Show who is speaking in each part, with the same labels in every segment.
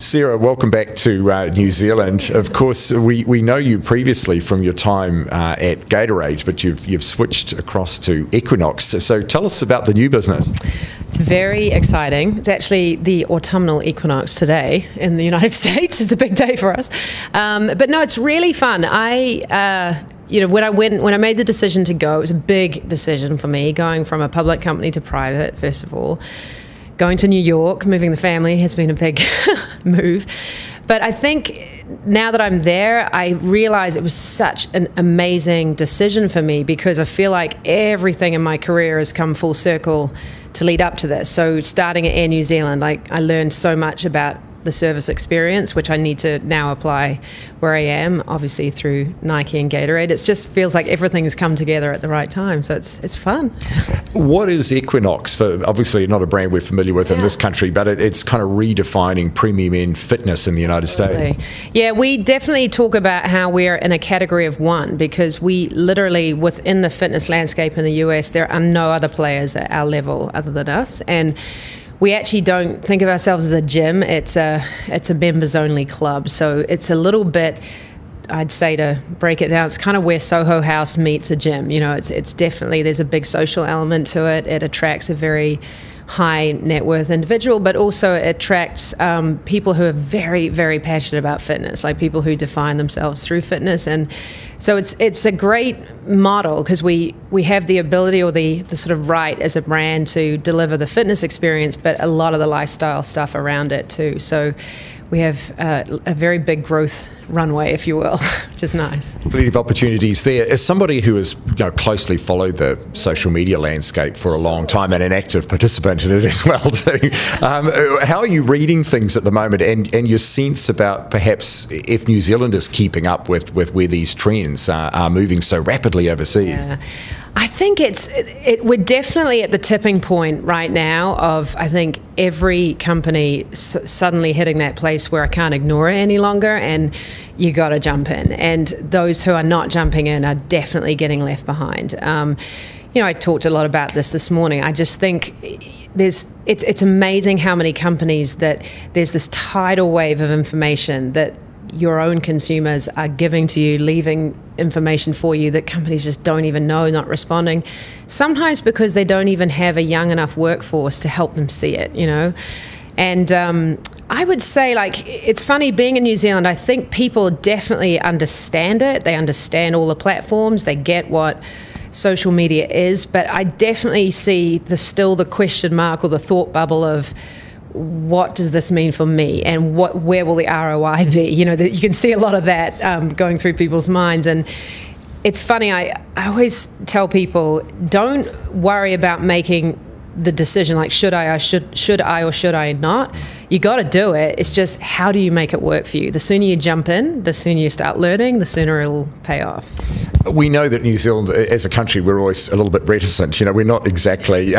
Speaker 1: Sarah, welcome back to New Zealand. Of course, we know you previously from your time at Gatorades, but you've switched across to Equinox. So tell us about the new business.
Speaker 2: It's very exciting. It's actually the autumnal equinox today in the United States. It's a big day for us. But no, it's really fun. When I made the decision to go, it was a big decision for me, going from a public company to private, first of all. Going to New York, moving the family has been a big move. But I think now that I'm there, I realize it was such an amazing decision for me because I feel like everything in my career has come full circle to lead up to this. So starting at Air New Zealand, I learned so much about the service experience, which I need to now apply where I am, obviously through Nike and Gatorade. It just feels like everything has come together at the right time, so it's fun.
Speaker 1: What is Equinox? For obviously not a brand we're familiar with in this country, but it's kind of redefining premium end fitness in the United States.
Speaker 2: Yeah, we definitely talk about how we're in a category of one because we literally, within the fitness landscape in the US, there are no other players at our level other than us. And we actually don't think of ourselves as a gym. It's a members only club. So it's a little bit, I'd say, to break it down, it's kind of where Soho House meets a gym. You know, it's definitely, there's a big social element to it. It attracts a very high net worth individual, but also it attracts people who are very, very passionate about fitness, like people who define themselves through fitness. And so it's a great model because we have the ability or the sort of right as a brand to deliver the fitness experience, but a lot of the lifestyle stuff around it too. So we have a very big growth runway, if you will, which is nice.
Speaker 1: Plenty of opportunities there. As somebody who has closely followed the social media landscape for a long time and an active participant in it as well too, how are you reading things at the moment and your sense about perhaps if New Zealand is keeping up with where these trends are moving so rapidly overseas?
Speaker 2: Yeah. I think we're definitely at the tipping point right now of, I think, every company suddenly hitting that place where I can't ignore it any longer and you got to jump in. And those who are not jumping in are definitely getting left behind. I talked a lot about this morning. I just think it's amazing how many companies that there's this tidal wave of information that your own consumers are giving to you, leaving information for you that companies just don't even know, not responding. Sometimes because they don't even have a young enough workforce to help them see it, And I would say, it's funny being in New Zealand, I think people definitely understand it. They understand all the platforms. They get what social media is. But I definitely see still the question mark or the thought bubble of, what does this mean for me and where will the ROI be? You can see a lot of that going through people's minds. And it's funny, I always tell people, don't worry about making the decision like should I or should I not. You got to do it. It's just how do you make it work for you? The sooner you jump in, the sooner you start learning, the sooner it'll pay off.
Speaker 1: We know that New Zealand, as a country, we're always a little bit reticent. We're not exactly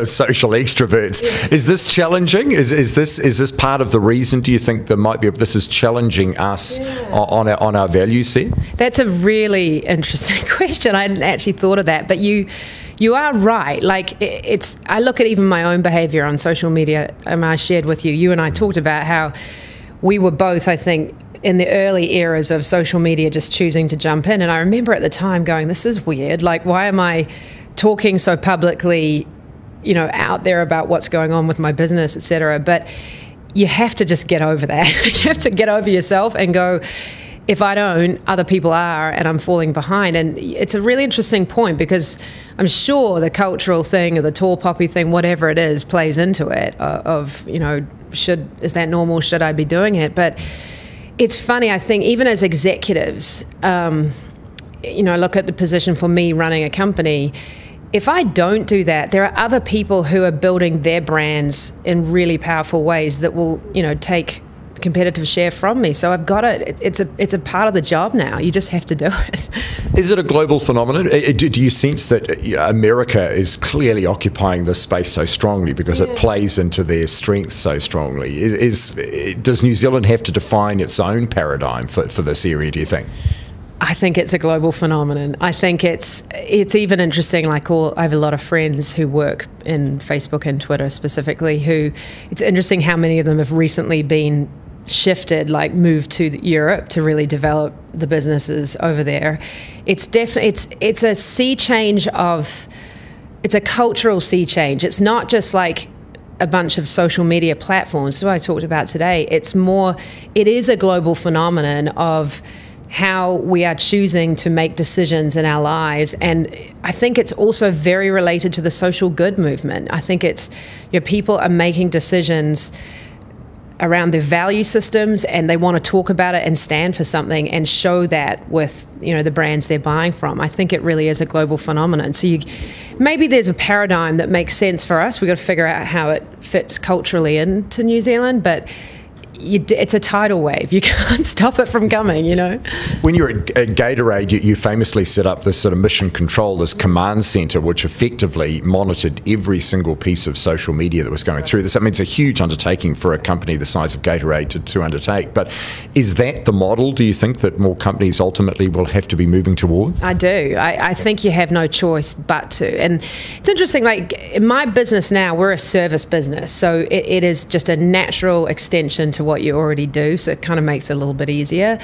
Speaker 1: social extroverts. Yeah. Is this challenging? Is this part of the reason? Do you think there might be? This is challenging us on our value set. That's
Speaker 2: a really interesting question. I hadn't actually thought of that, but you are right. I look at even my own behavior on social media. I shared with you. You and I talked about how we were both, I think, in the early eras of social media just choosing to jump in. And I remember at the time going, this is weird. Why am I talking so publicly, out there about what's going on with my business, et cetera? But you have to just get over that. You have to get over yourself and go, if I don't, other people are, and I'm falling behind. And it's a really interesting point because I'm sure the cultural thing or the tall poppy thing, whatever it is, plays into it is that normal? Should I be doing it? But it's funny, I think, even as executives, look at the position for me running a company. If I don't do that, there are other people who are building their brands in really powerful ways that will, take competitive share from me. So I've got it. It's a part of the job now. You just have to do it.
Speaker 1: Is it a global phenomenon? Do you sense that America is clearly occupying this space so strongly because it plays into their strengths so strongly? Does New Zealand have to define its own paradigm for this area, do you think?
Speaker 2: I think it's a global phenomenon. I think it's even interesting, I have a lot of friends who work in Facebook and Twitter specifically, it's interesting how many of them have recently been shifted, like moved to Europe to really develop the businesses over there, it's definitely, it's a sea change of, it's a cultural sea change. It's not just like a bunch of social media platforms, that's what I talked about today. It's more, it is a global phenomenon of how we are choosing to make decisions in our lives. And I think it's also very related to the social good movement. I think it's, people are making decisions around their value systems, and they want to talk about it and stand for something and show that with, the brands they're buying from. I think it really is a global phenomenon. So maybe there's a paradigm that makes sense for us. We've got to figure out how it fits culturally into New Zealand, but it's a tidal wave. You can't stop it from coming,
Speaker 1: When you're at Gatorade, you famously set up this sort of mission control, this command center, which effectively monitored every single piece of social media that was going through this. I mean, it's a huge undertaking for a company the size of Gatorade to undertake. But is that the model, do you think, that more companies ultimately will have to be moving towards?
Speaker 2: I do. I think you have no choice but to. And it's interesting, like in my business now, we're a service business. So it is just a natural extension to what you already do, so it kind of makes it a little bit easier.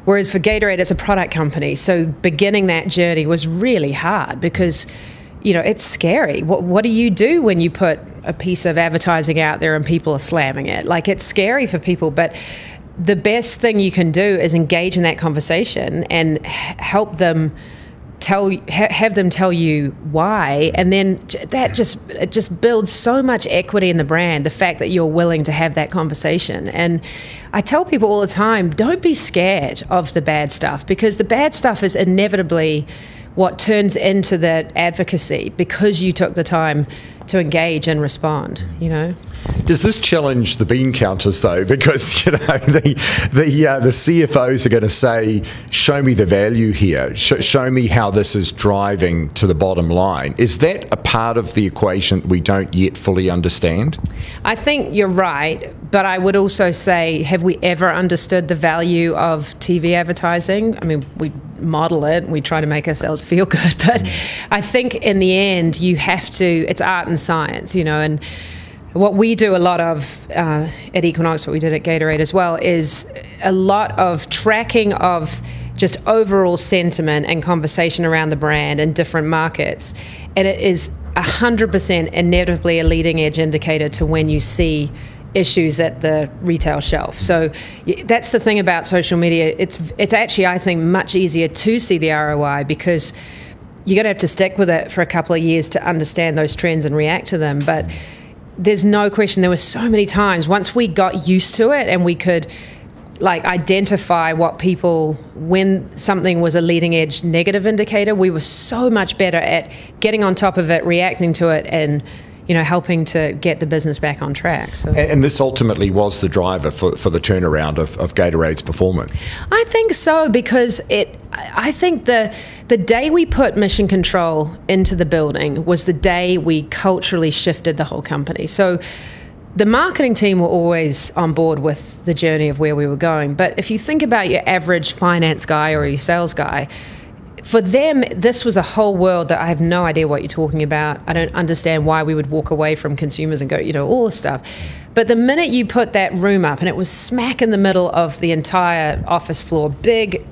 Speaker 2: Whereas for Gatorade, it's a product company, so beginning that journey was really hard because, it's scary. What do you do when you put a piece of advertising out there and people are slamming it? Like, it's scary for people, but the best thing you can do is engage in that conversation and help them have them tell you why, and then it just builds so much equity in the brand, the fact that you're willing to have that conversation. And I tell people all the time, don't be scared of the bad stuff, because the bad stuff is inevitably what turns into that advocacy because you took the time to engage and respond,
Speaker 1: Does this challenge the bean counters, though? Because, the CFOs are going to say, show me the value here. Show me how this is driving to the bottom line. Is that a part of the equation that we don't yet fully understand?
Speaker 2: I think you're right, but I would also say, have we ever understood the value of TV advertising? I mean, we model it, we try to make ourselves feel good, but I think in the end, you have to, it's art and science, and what we do a lot of at Equinox, what we did at Gatorade as well, is a lot of tracking of just overall sentiment and conversation around the brand in different markets. And it is 100% inevitably a leading edge indicator to when you see issues at the retail shelf. So that's the thing about social media. It's actually, I think, much easier to see the ROI because you're going to have to stick with it for a couple of years to understand those trends and react to them. But there's no question, there were so many times once we got used to it and we could identify what people, when something was a leading edge negative indicator, we were so much better at getting on top of it, reacting to it, and helping to get the business back on track. So.
Speaker 1: And this ultimately was the driver for the turnaround of Gatorade's performance.
Speaker 2: I think so, because I think the day we put mission control into the building was the day we culturally shifted the whole company. So the marketing team were always on board with the journey of where we were going. But if you think about your average finance guy or your sales guy, for them, this was a whole world that I have no idea what you're talking about. I don't understand why we would walk away from consumers and go, all this stuff. But the minute you put that room up, and it was smack in the middle of the entire office floor, big,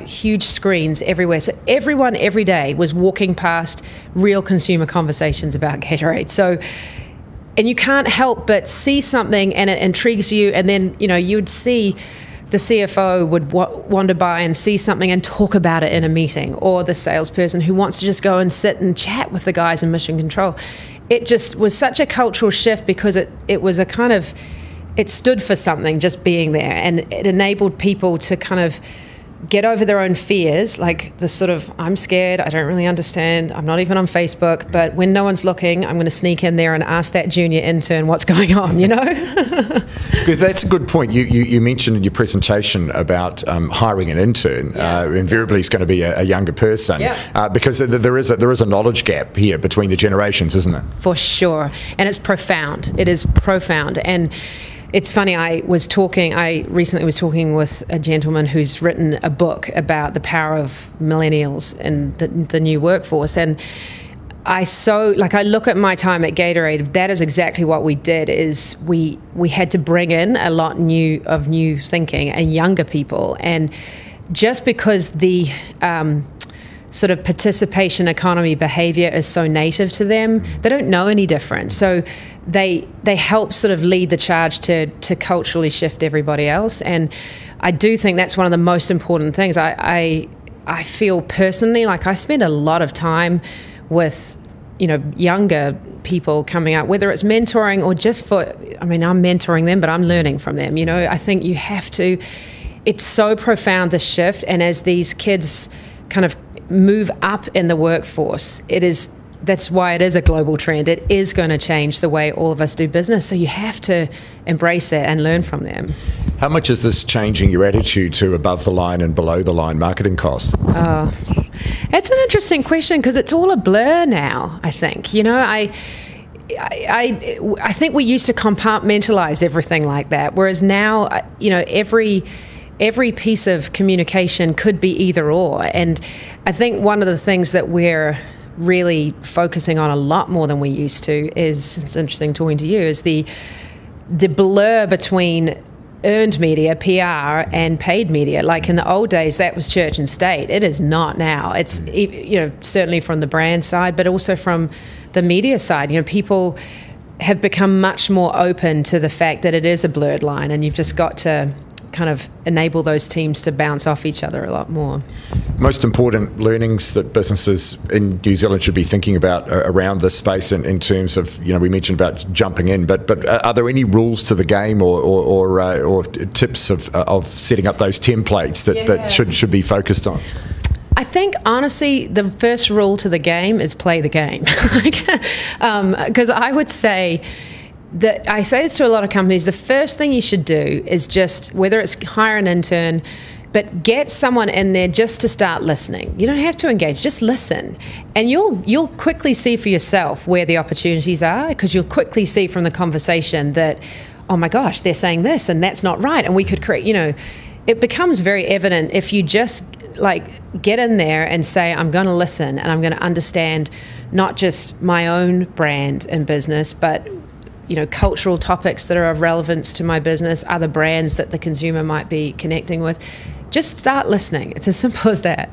Speaker 2: huge screens everywhere. So everyone every day was walking past real consumer conversations about Gatorade. So, and you can't help but see something and it intrigues you. And then, you would see the CFO would wander by and see something and talk about it in a meeting, or the salesperson who wants to just go and sit and chat with the guys in mission control. It just was such a cultural shift because it was a kind of, it stood for something just being there, and it enabled people to kind of get over their own fears, like the sort of, I'm scared, I don't really understand, I'm not even on Facebook, but when no one's looking, I'm going to sneak in there and ask that junior intern what's going on,
Speaker 1: That's a good point. You mentioned in your presentation about hiring an intern. Invariably, it's going to be a younger person, because there is a knowledge gap here between the generations, isn't there?
Speaker 2: For sure, and it's profound. It is profound, and it's funny, I recently was talking with a gentleman who's written a book about the power of millennials and the new workforce, and I look at my time at Gatorade, that is exactly what we did. Is we had to bring in a lot of new thinking and younger people, and just because the sort of participation economy behavior is so native to them, they don't know any different. So they help sort of lead the charge to culturally shift everybody else. And I do think that's one of the most important things. I feel personally like I spend a lot of time with, younger people coming up, whether it's mentoring or just I'm mentoring them, but I'm learning from them. I think you have to, it's so profound, the shift. And as these kids kind of move up in the workforce, that's why it is a global trend. It is going to change the way all of us do business. So you have to embrace it and learn from them.
Speaker 1: How much is this changing your attitude to above the line and below the line marketing costs?
Speaker 2: It's an interesting question because it's all a blur now, I think. I think we used to compartmentalize everything like that, whereas now, every piece of communication could be either or. And I think one of the things that we're really focusing on a lot more than we used to is, it's interesting talking to you, is the blur between earned media, PR, and paid media. Like in the old days, that was church and state. It is not now. It's, certainly from the brand side, but also from the media side. People have become much more open to the fact that it is a blurred line, and you've just got to kind of enable those teams to bounce off each other a lot more.
Speaker 1: Most important learnings that businesses in New Zealand should be thinking about around this space in terms of, we mentioned about jumping in, but are there any rules to the game or tips of setting up those templates that should be focused on?
Speaker 2: I think, honestly, the first rule to the game is play the game. Because I would say, I say this to a lot of companies, the first thing you should do is just, whether it's hire an intern, but get someone in there just to start listening. You don't have to engage, just listen. And you'll quickly see for yourself where the opportunities are, because you'll quickly see from the conversation that, oh my gosh, they're saying this and that's not right. And we could create, it becomes very evident if you just get in there and say, I'm going to listen and I'm going to understand not just my own brand and business, but cultural topics that are of relevance to my business, other brands that the consumer might be connecting with. Just start listening. It's as simple as that.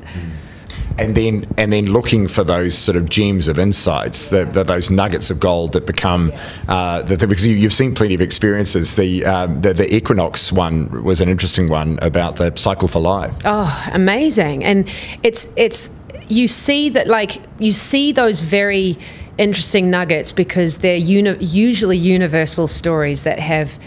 Speaker 1: And then looking for those sort of gems of insights, those nuggets of gold that become, because you've seen plenty of experiences. The Equinox one was an interesting one about the cycle for life. Oh,
Speaker 2: amazing. And it's you see that, you see those very interesting nuggets because they're usually universal stories that have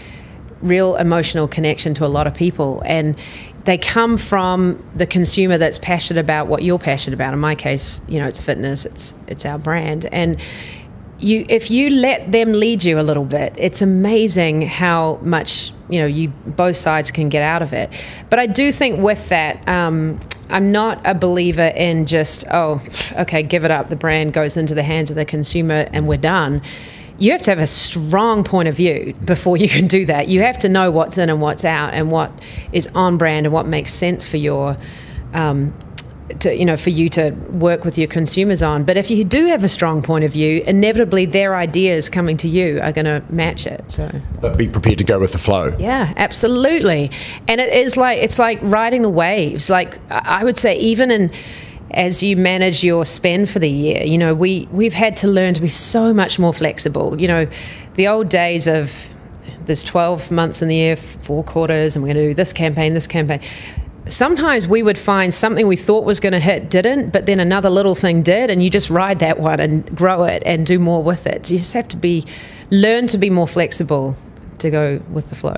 Speaker 2: real emotional connection to a lot of people, and they come from the consumer that's passionate about what you're passionate about. In my case, it's fitness, it's our brand, and if you let them lead you a little bit, it's amazing how much both sides can get out of it. But I do think with that, I'm not a believer in just, give it up, the brand goes into the hands of the consumer and we're done. You have to have a strong point of view before you can do that. You have to know what's in and what's out and what is on brand and what makes sense for your for you to work with your consumers on. But if you do have a strong point of view, inevitably their ideas coming to you are going to match it. So,
Speaker 1: but be prepared to go with the flow.
Speaker 2: Yeah, absolutely. And it's like riding the waves. I would say, even as you manage your spend for the year, we've had to learn to be so much more flexible. The old days of there's 12 months in the year, 4 quarters, and we're going to do this campaign. Sometimes we would find something we thought was going to hit didn't, but then another little thing did, and you just ride that one and grow it and do more with it. You just have to learn to be more flexible to go with the flow.